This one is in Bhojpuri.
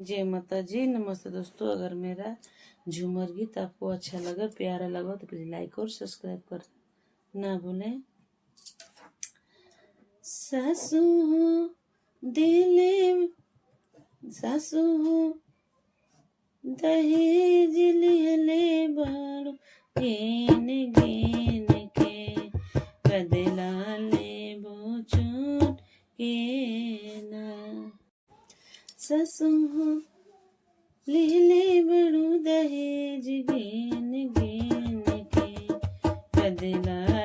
जय माता जी। नमस्ते दोस्तों, अगर मेरा झूमर गीत आपको अच्छा लगा, प्यारा लगा तो प्लीज लाइक और सब्सक्राइब कर ना भूलें। सासू हो दिले, सासू हो दहेज लिहले बाड़ो, गेन गेन के बदला ले चुन के ना। सासू हो लिहले बड़ो दहेज, गेन गेन के बदला